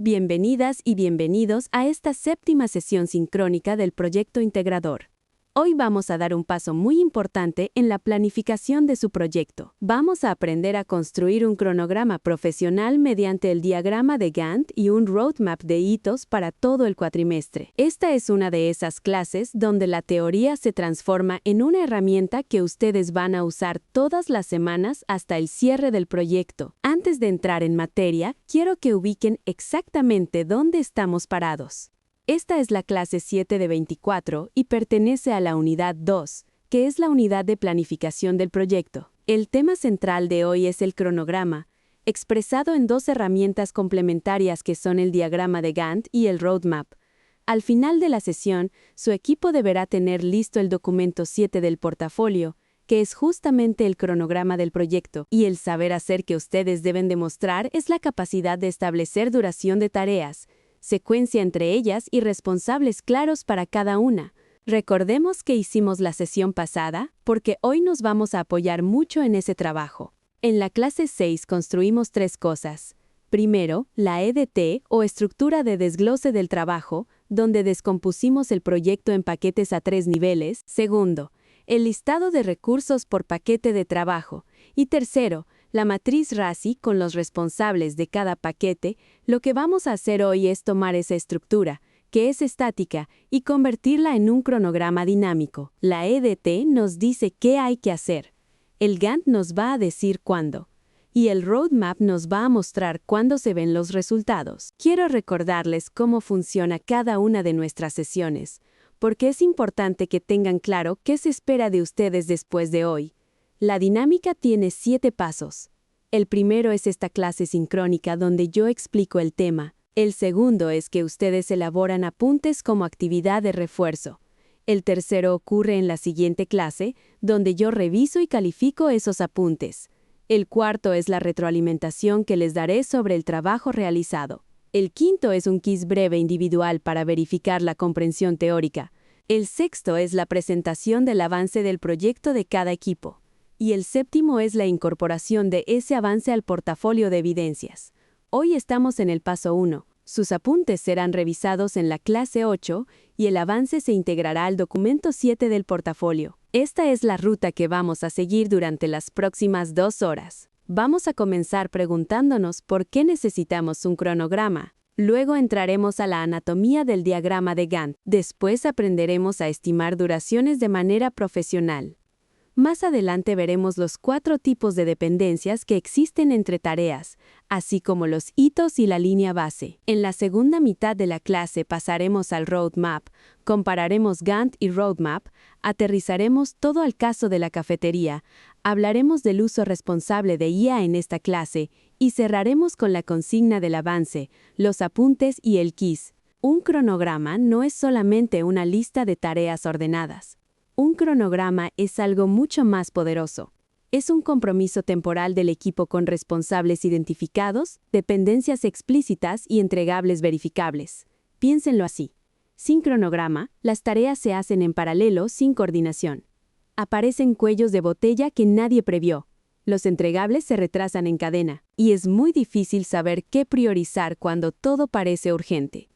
Bienvenidas y bienvenidos a esta séptima sesión sincrónica del proyecto integrador. Hoy vamos a dar un paso muy importante en la planificación de su proyecto. Vamos a aprender a construir un cronograma profesional mediante el diagrama de Gantt y un roadmap de hitos para todo el cuatrimestre. Esta es una de esas clases donde la teoría se transforma en una herramienta que ustedes van a usar todas las semanas hasta el cierre del proyecto. Antes de entrar en materia, quiero que ubiquen exactamente dónde estamos parados. Esta es la clase 7 de 24 y pertenece a la unidad 2, que es la unidad de planificación del proyecto. El tema central de hoy es el cronograma, expresado en dos herramientas complementarias que son el diagrama de Gantt y el roadmap. Al final de la sesión, su equipo deberá tener listo el documento 7 del portafolio, que es justamente el cronograma del proyecto, y el saber hacer que ustedes deben demostrar es la capacidad de establecer duración de tareas, secuencia entre ellas y responsables claros para cada una. Recordemos que hicimos la sesión pasada, porque hoy nos vamos a apoyar mucho en ese trabajo. En la clase 6 construimos tres cosas. Primero, la EDT o estructura de desglose del trabajo, donde descompusimos el proyecto en paquetes a 3 niveles. Segundo, el listado de recursos por paquete de trabajo. Y tercero, la matriz RACI con los responsables de cada paquete. Lo que vamos a hacer hoy es tomar esa estructura, que es estática, y convertirla en un cronograma dinámico. La EDT nos dice qué hay que hacer. El Gantt nos va a decir cuándo. Y el roadmap nos va a mostrar cuándo se ven los resultados. Quiero recordarles cómo funciona cada una de nuestras sesiones, porque es importante que tengan claro qué se espera de ustedes después de hoy. La dinámica tiene 7 pasos. El primero es esta clase sincrónica donde yo explico el tema. El segundo es que ustedes elaboran apuntes como actividad de refuerzo. El tercero ocurre en la siguiente clase, donde yo reviso y califico esos apuntes. El cuarto es la retroalimentación que les daré sobre el trabajo realizado. El quinto es un quiz breve individual para verificar la comprensión teórica. El sexto es la presentación del avance del proyecto de cada equipo. Y el séptimo es la incorporación de ese avance al portafolio de evidencias. Hoy estamos en el paso 1. Sus apuntes serán revisados en la clase 8 y el avance se integrará al documento 7 del portafolio. Esta es la ruta que vamos a seguir durante las próximas 2 horas. Vamos a comenzar preguntándonos por qué necesitamos un cronograma. Luego entraremos a la anatomía del diagrama de Gantt. Después aprenderemos a estimar duraciones de manera profesional. Más adelante veremos los 4 tipos de dependencias que existen entre tareas, así como los hitos y la línea base. En la segunda mitad de la clase pasaremos al roadmap, compararemos Gantt y roadmap, aterrizaremos todo al caso de la cafetería, hablaremos del uso responsable de IA en esta clase y cerraremos con la consigna del avance, los apuntes y el quiz. Un cronograma no es solamente una lista de tareas ordenadas. Un cronograma es algo mucho más poderoso. Es un compromiso temporal del equipo con responsables identificados, dependencias explícitas y entregables verificables. Piénsenlo así. Sin cronograma, las tareas se hacen en paralelo sin coordinación. Aparecen cuellos de botella que nadie previó. Los entregables se retrasan en cadena, y es muy difícil saber qué priorizar cuando todo parece urgente.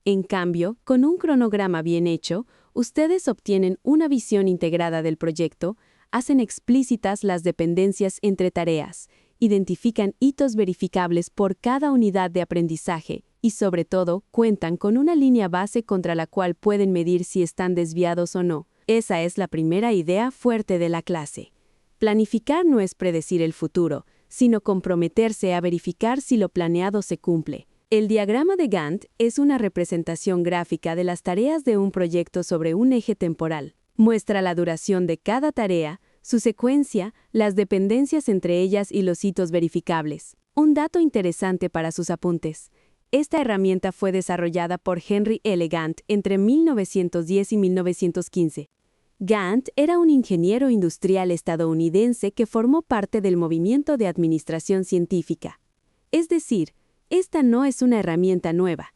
En cambio, con un cronograma bien hecho, ustedes obtienen una visión integrada del proyecto, hacen explícitas las dependencias entre tareas, identifican hitos verificables por cada unidad de aprendizaje y, sobre todo, cuentan con una línea base contra la cual pueden medir si están desviados o no. Esa es la primera idea fuerte de la clase. Planificar no es predecir el futuro, sino comprometerse a verificar si lo planeado se cumple. El diagrama de Gantt es una representación gráfica de las tareas de un proyecto sobre un eje temporal. Muestra la duración de cada tarea, su secuencia, las dependencias entre ellas y los hitos verificables. Un dato interesante para sus apuntes. Esta herramienta fue desarrollada por Henry L. Gantt entre 1910 y 1915. Gantt era un ingeniero industrial estadounidense que formó parte del movimiento de administración científica. Es decir, esta no es una herramienta nueva.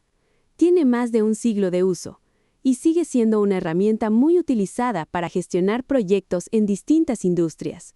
Tiene más de un siglo de uso y sigue siendo una herramienta muy utilizada para gestionar proyectos en distintas industrias.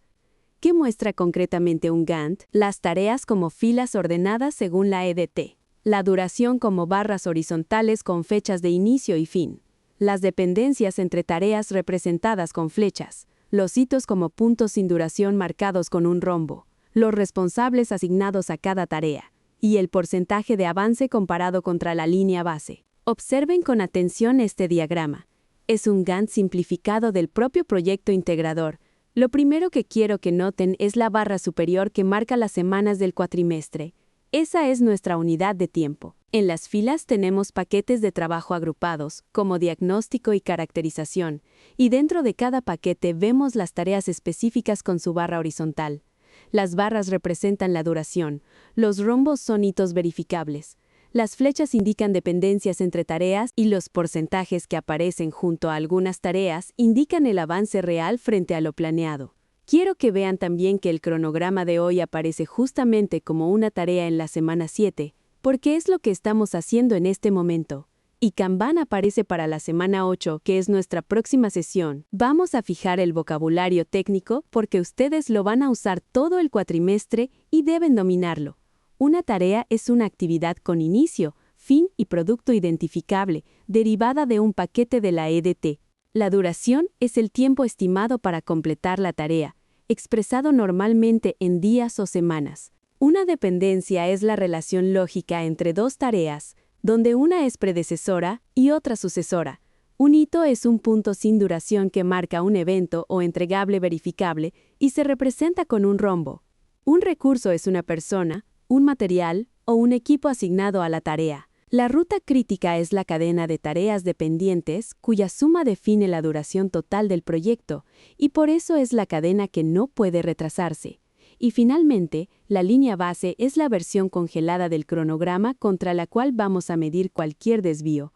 ¿Qué muestra concretamente un Gantt? Las tareas como filas ordenadas según la EDT. La duración como barras horizontales con fechas de inicio y fin. Las dependencias entre tareas representadas con flechas. Los hitos como puntos sin duración marcados con un rombo. Los responsables asignados a cada tarea. Y el porcentaje de avance comparado contra la línea base. Observen con atención este diagrama. Es un Gantt simplificado del propio proyecto integrador. Lo primero que quiero que noten es la barra superior que marca las semanas del cuatrimestre. Esa es nuestra unidad de tiempo. En las filas tenemos paquetes de trabajo agrupados, como diagnóstico y caracterización, y dentro de cada paquete vemos las tareas específicas con su barra horizontal. Las barras representan la duración, los rombos son hitos verificables. Las flechas indican dependencias entre tareas y los porcentajes que aparecen junto a algunas tareas indican el avance real frente a lo planeado. Quiero que vean también que el cronograma de hoy aparece justamente como una tarea en la semana 7, porque es lo que estamos haciendo en este momento. Y Kanban aparece para la semana 8, que es nuestra próxima sesión. Vamos a fijar el vocabulario técnico porque ustedes lo van a usar todo el cuatrimestre y deben dominarlo. Una tarea es una actividad con inicio, fin y producto identificable, derivada de un paquete de la EDT. La duración es el tiempo estimado para completar la tarea, expresado normalmente en días o semanas. Una dependencia es la relación lógica entre dos tareas, donde una es predecesora y otra sucesora. Un hito es un punto sin duración que marca un evento o entregable verificable y se representa con un rombo. Un recurso es una persona, un material o un equipo asignado a la tarea. La ruta crítica es la cadena de tareas dependientes cuya suma define la duración total del proyecto y por eso es la cadena que no puede retrasarse. Y finalmente, la línea base es la versión congelada del cronograma contra la cual vamos a medir cualquier desvío.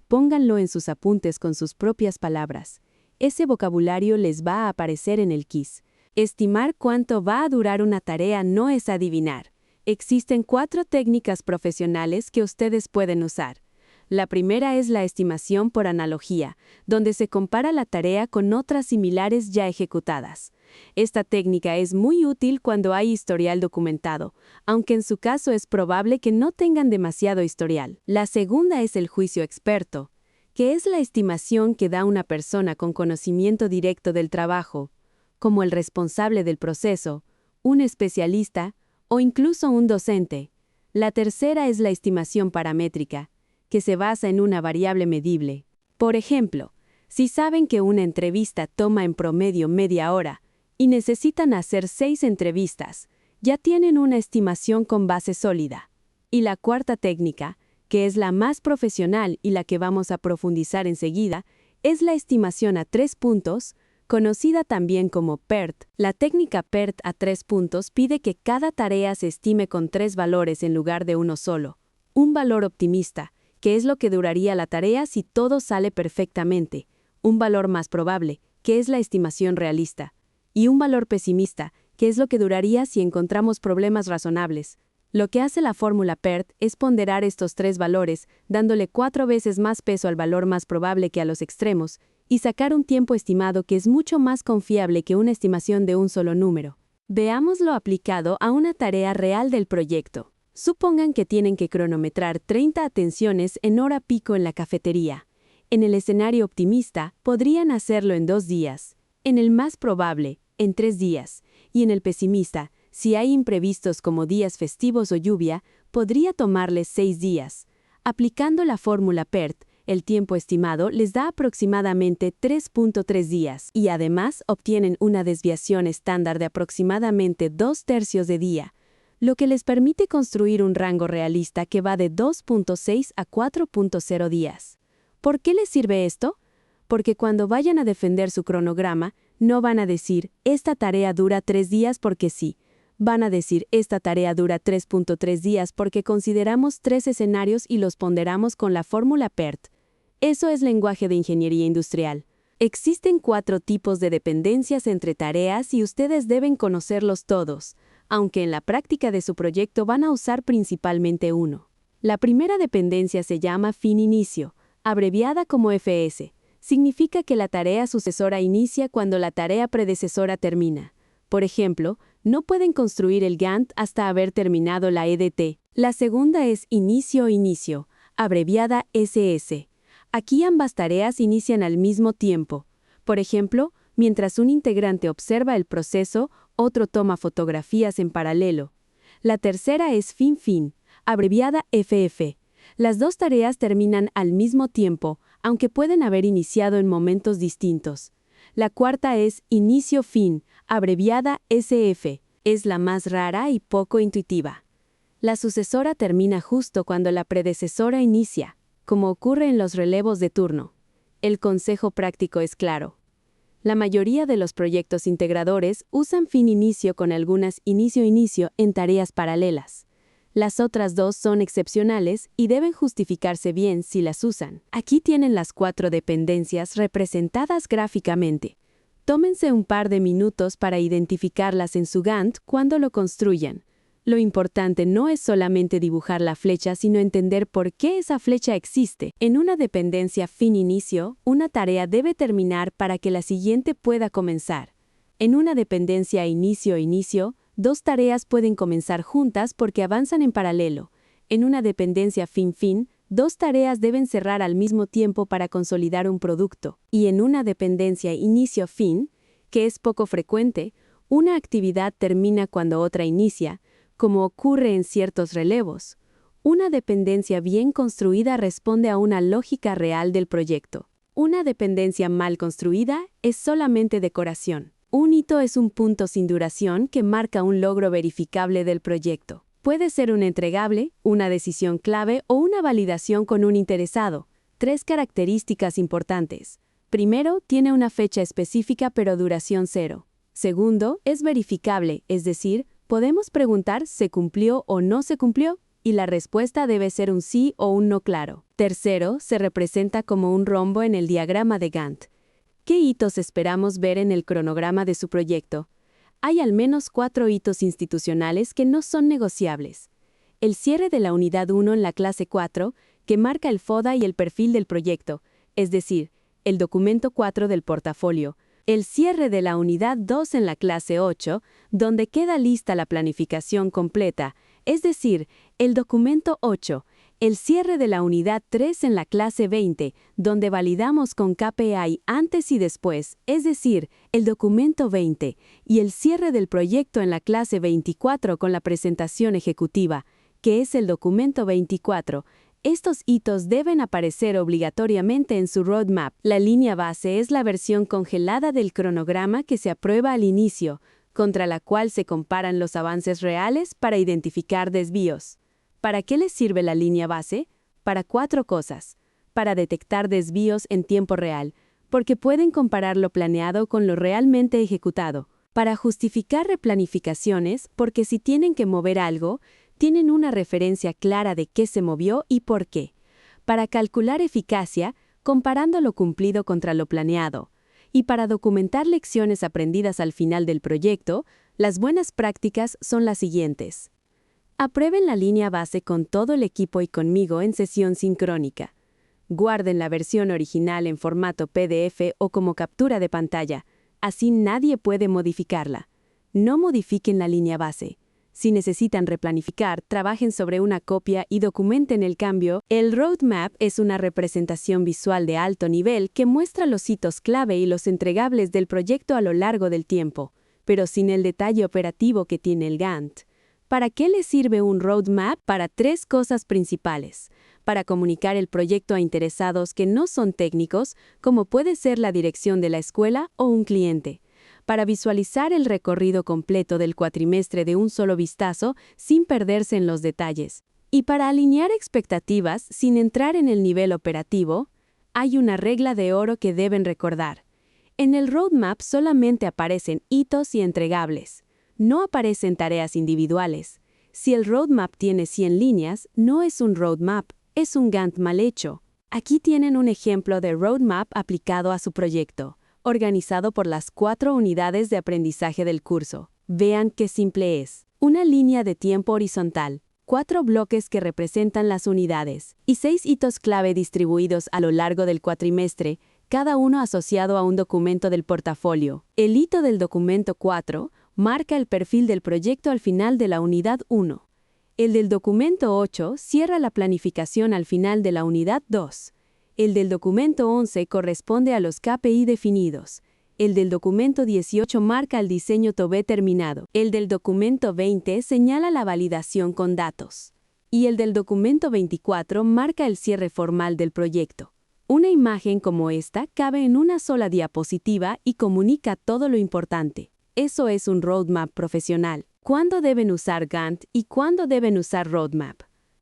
Pónganlo en sus apuntes con sus propias palabras. Ese vocabulario les va a aparecer en el quiz. Estimar cuánto va a durar una tarea no es adivinar. Existen 4 técnicas profesionales que ustedes pueden usar. La primera es la estimación por analogía, donde se compara la tarea con otras similares ya ejecutadas. Esta técnica es muy útil cuando hay historial documentado, aunque en su caso es probable que no tengan demasiado historial. La segunda es el juicio experto, que es la estimación que da una persona con conocimiento directo del trabajo, como el responsable del proceso, un especialista, o incluso un docente. La tercera es la estimación paramétrica, que se basa en una variable medible. Por ejemplo, si saben que una entrevista toma en promedio media hora y necesitan hacer 6 entrevistas, ya tienen una estimación con base sólida. Y la cuarta técnica, que es la más profesional y la que vamos a profundizar enseguida, es la estimación a 3 puntos, conocida también como PERT. La técnica PERT a 3 puntos pide que cada tarea se estime con 3 valores en lugar de uno solo. Un valor optimista, que es lo que duraría la tarea si todo sale perfectamente. Un valor más probable, que es la estimación realista. Y un valor pesimista, que es lo que duraría si encontramos problemas razonables. Lo que hace la fórmula PERT es ponderar estos 3 valores, dándole 4 veces más peso al valor más probable que a los extremos, y sacar un tiempo estimado que es mucho más confiable que una estimación de un solo número. Veámoslo aplicado a una tarea real del proyecto. Supongan que tienen que cronometrar 30 atenciones en hora pico en la cafetería. En el escenario optimista, podrían hacerlo en 2 días. En el más probable, en 3 días. Y en el pesimista, si hay imprevistos como días festivos o lluvia, podría tomarles 6 días. Aplicando la fórmula PERT, el tiempo estimado les da aproximadamente 3.3 días y además obtienen una desviación estándar de aproximadamente 2/3 de día, lo que les permite construir un rango realista que va de 2.6 a 4.0 días. ¿Por qué les sirve esto? Porque cuando vayan a defender su cronograma, no van a decir, esta tarea dura 3 días porque sí. Van a decir, esta tarea dura 3.3 días porque consideramos 3 escenarios y los ponderamos con la fórmula PERT. Eso es lenguaje de ingeniería industrial. Existen 4 tipos de dependencias entre tareas y ustedes deben conocerlos todos, aunque en la práctica de su proyecto van a usar principalmente uno. La primera dependencia se llama fin-inicio, abreviada como FS. Significa que la tarea sucesora inicia cuando la tarea predecesora termina. Por ejemplo, no pueden construir el Gantt hasta haber terminado la EDT. La segunda es inicio-inicio, abreviada SS. Aquí ambas tareas inician al mismo tiempo. Por ejemplo, mientras un integrante observa el proceso, otro toma fotografías en paralelo. La tercera es fin-fin, abreviada FF. Las dos tareas terminan al mismo tiempo, aunque pueden haber iniciado en momentos distintos. La cuarta es inicio-fin, abreviada SF. Es la más rara y poco intuitiva. La sucesora termina justo cuando la predecesora inicia, como ocurre en los relevos de turno. El consejo práctico es claro. La mayoría de los proyectos integradores usan fin-inicio con algunas inicio-inicio en tareas paralelas. Las otras dos son excepcionales y deben justificarse bien si las usan. Aquí tienen las 4 dependencias representadas gráficamente. Tómense un par de minutos para identificarlas en su Gantt cuando lo construyan. Lo importante no es solamente dibujar la flecha, sino entender por qué esa flecha existe. En una dependencia fin-inicio, una tarea debe terminar para que la siguiente pueda comenzar. En una dependencia inicio-inicio, dos tareas pueden comenzar juntas porque avanzan en paralelo. En una dependencia fin-fin, dos tareas deben cerrar al mismo tiempo para consolidar un producto. Y en una dependencia inicio-fin, que es poco frecuente, una actividad termina cuando otra inicia, como ocurre en ciertos relevos. Una dependencia bien construida responde a una lógica real del proyecto. Una dependencia mal construida es solamente decoración. Un hito es un punto sin duración que marca un logro verificable del proyecto. Puede ser un entregable, una decisión clave o una validación con un interesado. 3 características importantes. Primero, tiene una fecha específica pero duración 0. Segundo, es verificable, es decir, podemos preguntar ¿se cumplió o no se cumplió? Y la respuesta debe ser un sí o un no claro. Tercero, se representa como un rombo en el diagrama de Gantt. ¿Qué hitos esperamos ver en el cronograma de su proyecto? Hay al menos 4 hitos institucionales que no son negociables. El cierre de la unidad 1 en la clase 4, que marca el FODA y el perfil del proyecto, es decir, el documento 4 del portafolio. El cierre de la unidad 2 en la clase 8, donde queda lista la planificación completa, es decir, el documento 8. El cierre de la unidad 3 en la clase 20, donde validamos con KPI antes y después, es decir, el documento 20, y el cierre del proyecto en la clase 24 con la presentación ejecutiva, que es el documento 24. Estos hitos deben aparecer obligatoriamente en su roadmap. La línea base es la versión congelada del cronograma que se aprueba al inicio, contra la cual se comparan los avances reales para identificar desvíos. ¿Para qué les sirve la línea base? Para 4 cosas. Para detectar desvíos en tiempo real, porque pueden comparar lo planeado con lo realmente ejecutado. Para justificar replanificaciones, porque si tienen que mover algo, tienen una referencia clara de qué se movió y por qué. Para calcular eficacia, comparando lo cumplido contra lo planeado. Y para documentar lecciones aprendidas al final del proyecto, las buenas prácticas son las siguientes. Aprueben la línea base con todo el equipo y conmigo en sesión sincrónica. Guarden la versión original en formato PDF o como captura de pantalla. Así nadie puede modificarla. No modifiquen la línea base. Si necesitan replanificar, trabajen sobre una copia y documenten el cambio. El roadmap es una representación visual de alto nivel que muestra los hitos clave y los entregables del proyecto a lo largo del tiempo, pero sin el detalle operativo que tiene el Gantt. ¿Para qué les sirve un roadmap? Para 3 cosas principales. Para comunicar el proyecto a interesados que no son técnicos, como puede ser la dirección de la escuela o un cliente. Para visualizar el recorrido completo del cuatrimestre de un solo vistazo sin perderse en los detalles. Y para alinear expectativas sin entrar en el nivel operativo, hay una regla de oro que deben recordar. En el roadmap solamente aparecen hitos y entregables. No aparecen tareas individuales. Si el roadmap tiene 100 líneas, no es un roadmap, es un Gantt mal hecho. Aquí tienen un ejemplo de roadmap aplicado a su proyecto, organizado por las 4 unidades de aprendizaje del curso. Vean qué simple es. Una línea de tiempo horizontal, 4 bloques que representan las unidades, y 6 hitos clave distribuidos a lo largo del cuatrimestre, cada uno asociado a un documento del portafolio. El hito del documento 4 marca el perfil del proyecto al final de la unidad 1. El del documento 8 cierra la planificación al final de la unidad 2. El del documento 11 corresponde a los KPI definidos. El del documento 18 marca el diseño TOBE terminado. El del documento 20 señala la validación con datos. Y el del documento 24 marca el cierre formal del proyecto. Una imagen como esta cabe en una sola diapositiva y comunica todo lo importante. Eso es un roadmap profesional. ¿Cuándo deben usar Gantt y cuándo deben usar roadmap?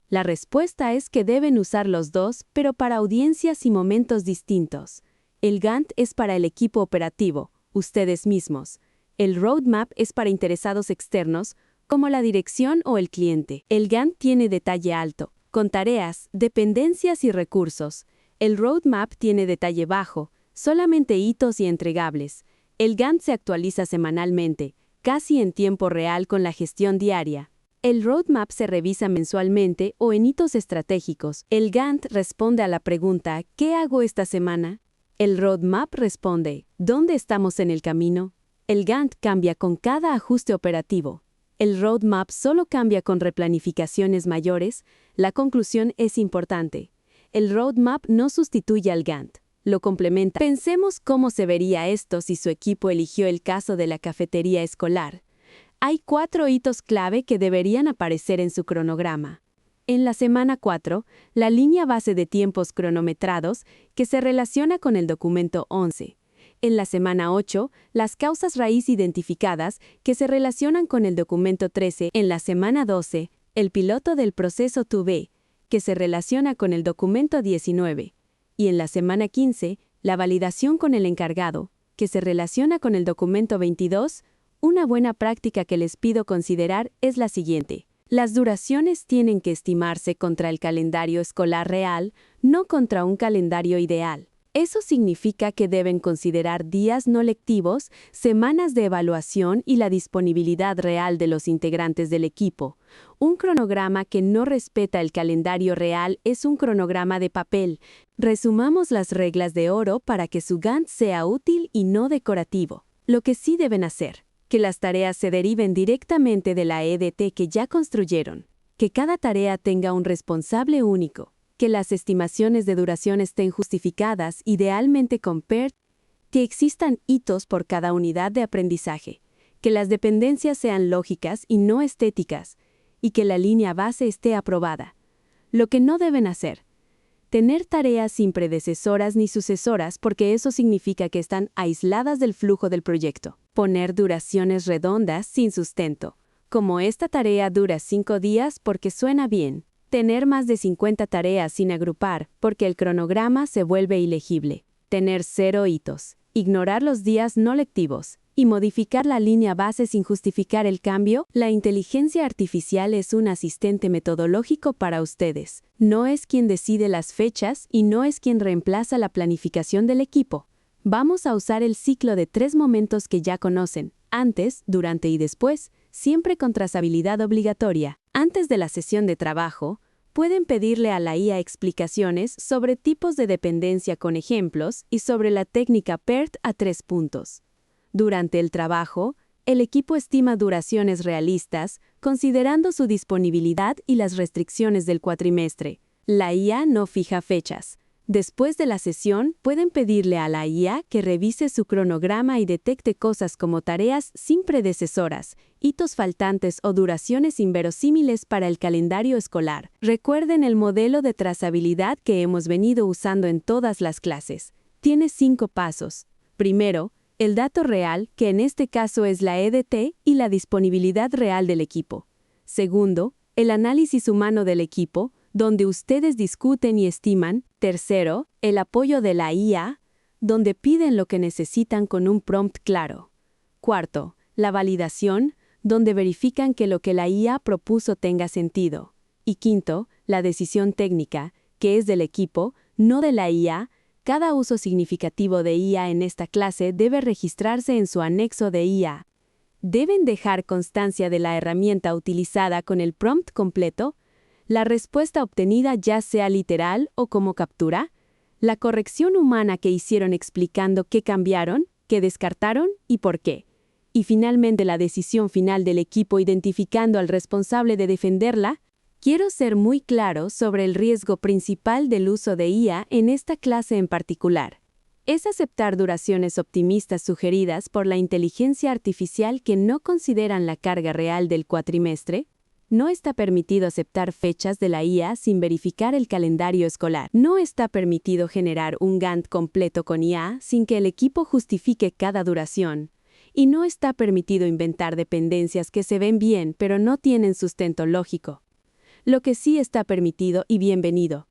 La respuesta es que deben usar los dos, pero para audiencias y momentos distintos. El Gantt es para el equipo operativo, ustedes mismos. El roadmap es para interesados externos, como la dirección o el cliente. El Gantt tiene detalle alto, con tareas, dependencias y recursos. El roadmap tiene detalle bajo, solamente hitos y entregables. El Gantt se actualiza semanalmente, casi en tiempo real con la gestión diaria. El roadmap se revisa mensualmente o en hitos estratégicos. El Gantt responde a la pregunta ¿qué hago esta semana? El roadmap responde ¿dónde estamos en el camino? El Gantt cambia con cada ajuste operativo. El roadmap solo cambia con replanificaciones mayores. La conclusión es importante. El roadmap no sustituye al Gantt, lo complementa. Pensemos cómo se vería esto si su equipo eligió el caso de la cafetería escolar. Hay 4 hitos clave que deberían aparecer en su cronograma. En la semana 4, la línea base de tiempos cronometrados que se relaciona con el documento 11. En la semana 8, las causas raíz identificadas que se relacionan con el documento 13. En la semana 12, el piloto del proceso TOBE, que se relaciona con el documento 19. Y en la semana 15, la validación con el encargado, que se relaciona con el documento 22. Una buena práctica que les pido considerar es la siguiente. Las duraciones tienen que estimarse contra el calendario escolar real, no contra un calendario ideal. Eso significa que deben considerar días no lectivos, semanas de evaluación y la disponibilidad real de los integrantes del equipo. Un cronograma que no respeta el calendario real es un cronograma de papel. Resumamos las reglas de oro para que su Gantt sea útil y no decorativo. Lo que sí deben hacer: que las tareas se deriven directamente de la EDT que ya construyeron, que cada tarea tenga un responsable único, que las estimaciones de duración estén justificadas, idealmente con PERT, que existan hitos por cada unidad de aprendizaje, que las dependencias sean lógicas y no estéticas, y que la línea base esté aprobada. Lo que no deben hacer: tener tareas sin predecesoras ni sucesoras porque eso significa que están aisladas del flujo del proyecto. Poner duraciones redondas sin sustento, como esta tarea dura 5 días porque suena bien. Tener más de 50 tareas sin agrupar porque el cronograma se vuelve ilegible. Tener 0 hitos. Ignorar los días no lectivos. Y modificar la línea base sin justificar el cambio. La inteligencia artificial es un asistente metodológico para ustedes. No es quien decide las fechas y no es quien reemplaza la planificación del equipo. Vamos a usar el ciclo de 3 momentos que ya conocen: antes, durante y después, siempre con trazabilidad obligatoria. Antes de la sesión de trabajo, pueden pedirle a la IA explicaciones sobre tipos de dependencia con ejemplos y sobre la técnica PERT a 3 puntos. Durante el trabajo, el equipo estima duraciones realistas, considerando su disponibilidad y las restricciones del cuatrimestre. La IA no fija fechas. Después de la sesión, pueden pedirle a la IA que revise su cronograma y detecte cosas como tareas sin predecesoras, hitos faltantes o duraciones inverosímiles para el calendario escolar. Recuerden el modelo de trazabilidad que hemos venido usando en todas las clases. Tiene 5 pasos. Primero, el dato real, que en este caso es la EDT, y la disponibilidad real del equipo. Segundo, el análisis humano del equipo, donde ustedes discuten y estiman. Tercero, el apoyo de la IA, donde piden lo que necesitan con un prompt claro. Cuarto, la validación, donde verifican que lo que la IA propuso tenga sentido. Y quinto, la decisión técnica, que es del equipo, no de la IA. Cada uso significativo de IA en esta clase debe registrarse en su anexo de IA. ¿Deben dejar constancia de la herramienta utilizada con el prompt completo? La respuesta obtenida ya sea literal o como captura, la corrección humana que hicieron explicando qué cambiaron, qué descartaron y por qué. Y finalmente la decisión final del equipo identificando al responsable de defenderla. Quiero ser muy claro sobre el riesgo principal del uso de IA en esta clase en particular. Es aceptar duraciones optimistas sugeridas por la inteligencia artificial que no consideran la carga real del cuatrimestre. No está permitido aceptar fechas de la IA sin verificar el calendario escolar. No está permitido generar un Gantt completo con IA sin que el equipo justifique cada duración. Y no está permitido inventar dependencias que se ven bien pero no tienen sustento lógico. Lo que sí está permitido y bienvenido: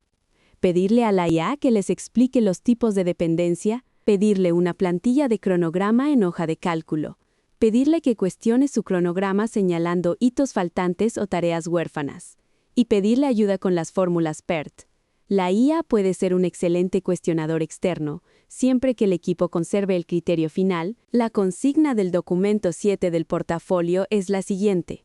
pedirle a la IA que les explique los tipos de dependencia, pedirle una plantilla de cronograma en hoja de cálculo, pedirle que cuestione su cronograma señalando hitos faltantes o tareas huérfanas, y pedirle ayuda con las fórmulas PERT. La IA puede ser un excelente cuestionador externo, siempre que el equipo conserve el criterio final. La consigna del documento 7 del portafolio es la siguiente: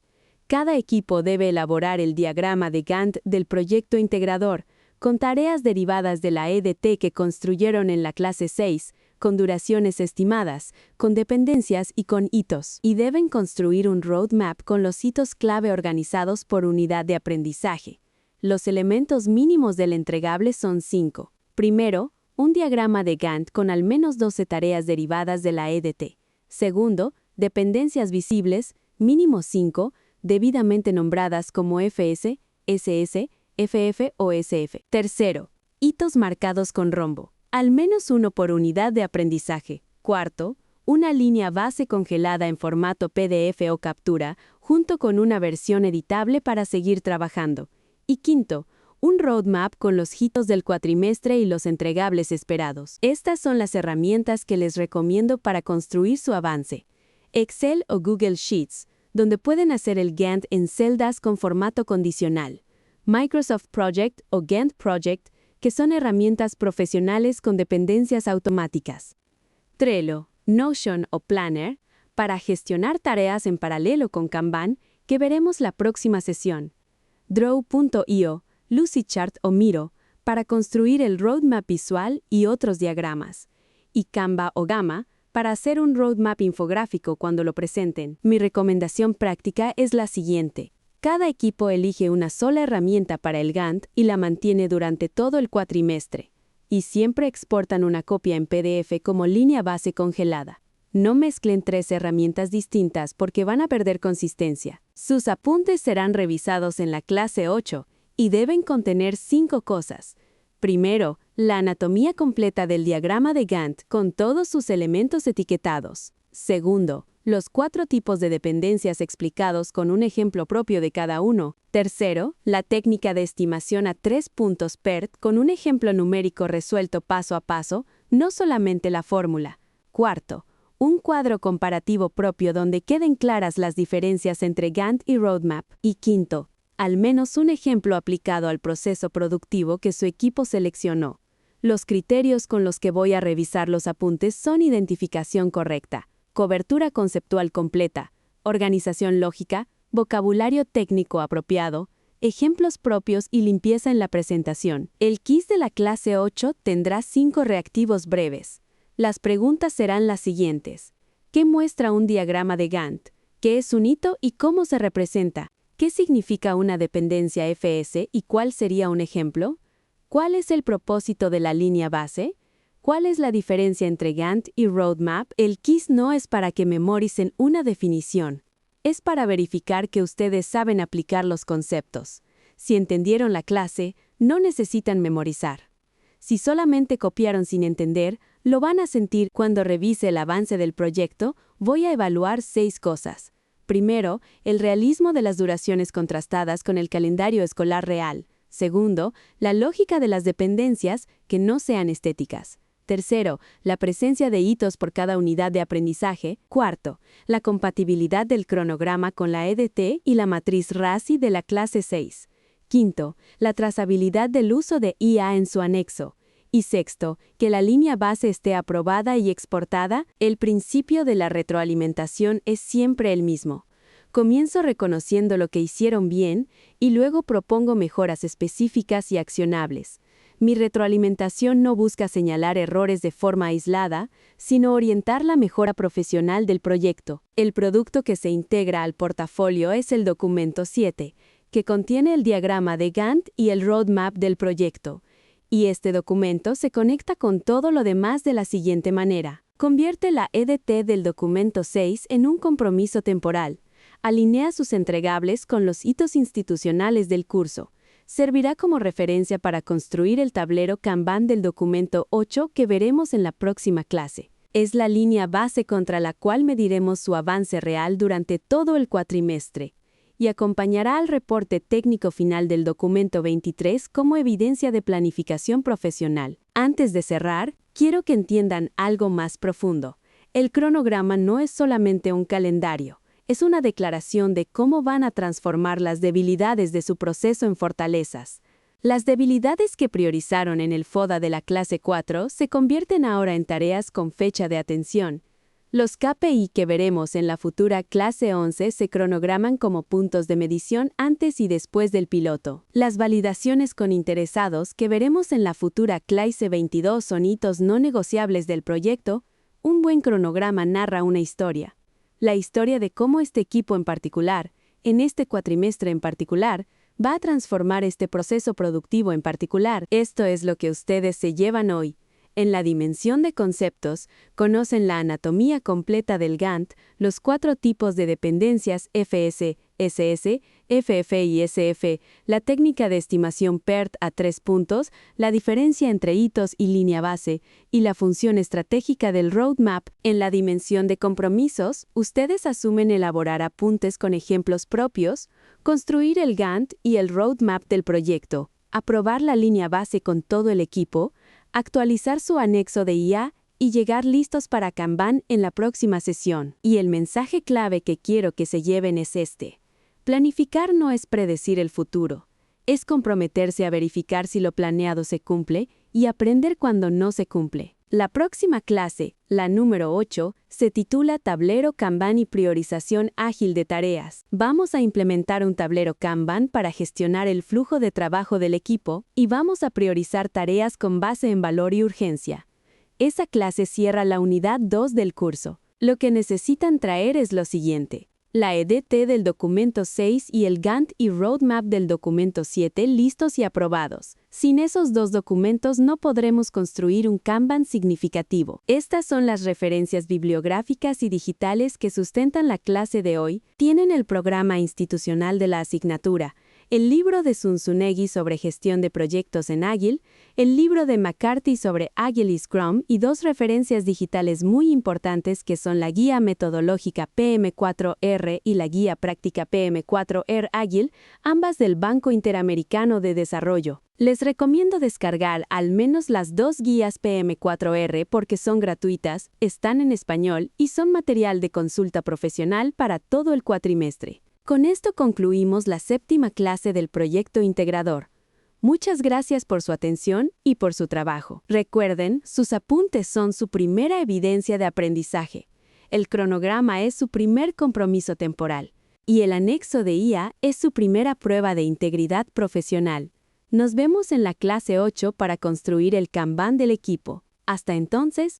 cada equipo debe elaborar el diagrama de Gantt del proyecto integrador, con tareas derivadas de la EDT que construyeron en la clase 6, con duraciones estimadas, con dependencias y con hitos. Y deben construir un roadmap con los hitos clave organizados por unidad de aprendizaje. Los elementos mínimos del entregable son 5. Primero, un diagrama de Gantt con al menos 12 tareas derivadas de la EDT. Segundo, dependencias visibles, mínimo 5, debidamente nombradas como FS, SS, FF o SF. Tercero, hitos marcados con rombo, al menos uno por unidad de aprendizaje. Cuarto, una línea base congelada en formato PDF o captura, junto con una versión editable para seguir trabajando. Y quinto, un roadmap con los hitos del cuatrimestre y los entregables esperados. Estas son las herramientas que les recomiendo para construir su avance. Excel o Google Sheets, donde pueden hacer el Gantt en celdas con formato condicional. Microsoft Project o Gantt Project, que son herramientas profesionales con dependencias automáticas. Trello, Notion o Planner, para gestionar tareas en paralelo con Kanban, que veremos la próxima sesión. Draw.io, Lucidchart o Miro, para construir el roadmap visual y otros diagramas. Y Canva o Gamma, para hacer un roadmap infográfico cuando lo presenten. Mi recomendación práctica es la siguiente: cada equipo elige una sola herramienta para el Gantt y la mantiene durante todo el cuatrimestre. Y siempre exportan una copia en PDF como línea base congelada. No mezclen 3 herramientas distintas porque van a perder consistencia. Sus apuntes serán revisados en la clase 8 y deben contener 5 cosas. Primero, la anatomía completa del diagrama de Gantt con todos sus elementos etiquetados. Segundo, los 4 tipos de dependencias explicados con un ejemplo propio de cada uno. Tercero, la técnica de estimación a 3 puntos PERT con un ejemplo numérico resuelto paso a paso, no solamente la fórmula. Cuarto, un cuadro comparativo propio donde queden claras las diferencias entre Gantt y Roadmap. Y quinto, al menos un ejemplo aplicado al proceso productivo que su equipo seleccionó. Los criterios con los que voy a revisar los apuntes son identificación correcta, cobertura conceptual completa, organización lógica, vocabulario técnico apropiado, ejemplos propios y limpieza en la presentación. El quiz de la clase 8 tendrá 5 reactivos breves. Las preguntas serán las siguientes: ¿qué muestra un diagrama de Gantt? ¿Qué es un hito y cómo se representa? ¿Qué significa una dependencia FS y cuál sería un ejemplo? ¿Cuál es el propósito de la línea base? ¿Cuál es la diferencia entre Gantt y Roadmap? El quiz no es para que memoricen una definición. Es para verificar que ustedes saben aplicar los conceptos. Si entendieron la clase, no necesitan memorizar. Si solamente copiaron sin entender, lo van a sentir. Cuando revise el avance del proyecto. Voy a evaluar 6 cosas. Primero, el realismo de las duraciones contrastadas con el calendario escolar real. Segundo, la lógica de las dependencias que no sean estéticas. Tercero, la presencia de hitos por cada unidad de aprendizaje. Cuarto, la compatibilidad del cronograma con la EDT y la matriz RASI de la clase 6. Quinto, la trazabilidad del uso de IA en su anexo. Y sexto, que la línea base esté aprobada y exportada. El principio de la retroalimentación es siempre el mismo. Comienzo reconociendo lo que hicieron bien y luego propongo mejoras específicas y accionables. Mi retroalimentación no busca señalar errores de forma aislada, sino orientar la mejora profesional del proyecto. El producto que se integra al portafolio es el documento 7, que contiene el diagrama de Gantt y el roadmap del proyecto. Y este documento se conecta con todo lo demás de la siguiente manera. Convierte la EDT del documento 6 en un compromiso temporal. Alinea sus entregables con los hitos institucionales del curso. Servirá como referencia para construir el tablero Kanban del documento 8 que veremos en la próxima clase. Es la línea base contra la cual mediremos su avance real durante todo el cuatrimestre y acompañará al reporte técnico final del documento 23 como evidencia de planificación profesional. Antes de cerrar, quiero que entiendan algo más profundo. El cronograma no es solamente un calendario, es una declaración de cómo van a transformar las debilidades de su proceso en fortalezas. Las debilidades que priorizaron en el FODA de la clase 4 se convierten ahora en tareas con fecha de atención. Los KPI que veremos en la futura clase 11 se cronograman como puntos de medición antes y después del piloto. Las validaciones con interesados que veremos en la futura clase 22 son hitos no negociables del proyecto. Un buen cronograma narra una historia. La historia de cómo este equipo en particular, en este cuatrimestre en particular, va a transformar este proceso productivo en particular. Esto es lo que ustedes se llevan hoy. En la dimensión de conceptos, conocen la anatomía completa del Gantt, los 4 tipos de dependencias FS, SS, FF y SF, la técnica de estimación PERT a 3 puntos, la diferencia entre hitos y línea base, y la función estratégica del roadmap. En la dimensión de compromisos, ustedes asumen elaborar apuntes con ejemplos propios, construir el Gantt y el roadmap del proyecto, aprobar la línea base con todo el equipo, actualizar su anexo de IA y llegar listos para Kanban en la próxima sesión. Y el mensaje clave que quiero que se lleven es este. Planificar no es predecir el futuro, es comprometerse a verificar si lo planeado se cumple y aprender cuando no se cumple. La próxima clase, la número 8, se titula Tablero Kanban y Priorización Ágil de Tareas. Vamos a implementar un tablero Kanban para gestionar el flujo de trabajo del equipo y vamos a priorizar tareas con base en valor y urgencia. Esa clase cierra la unidad 2 del curso. Lo que necesitan traer es lo siguiente. La EDT del documento 6 y el Gantt y Roadmap del documento 7 listos y aprobados. Sin esos 2 documentos no podremos construir un Kanban significativo. Estas son las referencias bibliográficas y digitales que sustentan la clase de hoy. Tienen el programa institucional de la asignatura, el libro de Zunzunegui sobre gestión de proyectos en Agile, el libro de McCarthy sobre Agile y Scrum y 2 referencias digitales muy importantes que son la guía metodológica PM4R y la guía práctica PM4R Agile, ambas del Banco Interamericano de Desarrollo. Les recomiendo descargar al menos las 2 guías PM4R porque son gratuitas, están en español y son material de consulta profesional para todo el cuatrimestre. Con esto concluimos la 7ª clase del proyecto integrador. Muchas gracias por su atención y por su trabajo. Recuerden, sus apuntes son su primera evidencia de aprendizaje. El cronograma es su primer compromiso temporal. Y el anexo de IA es su primera prueba de integridad profesional. Nos vemos en la clase 8 para construir el Kanban del equipo. Hasta entonces,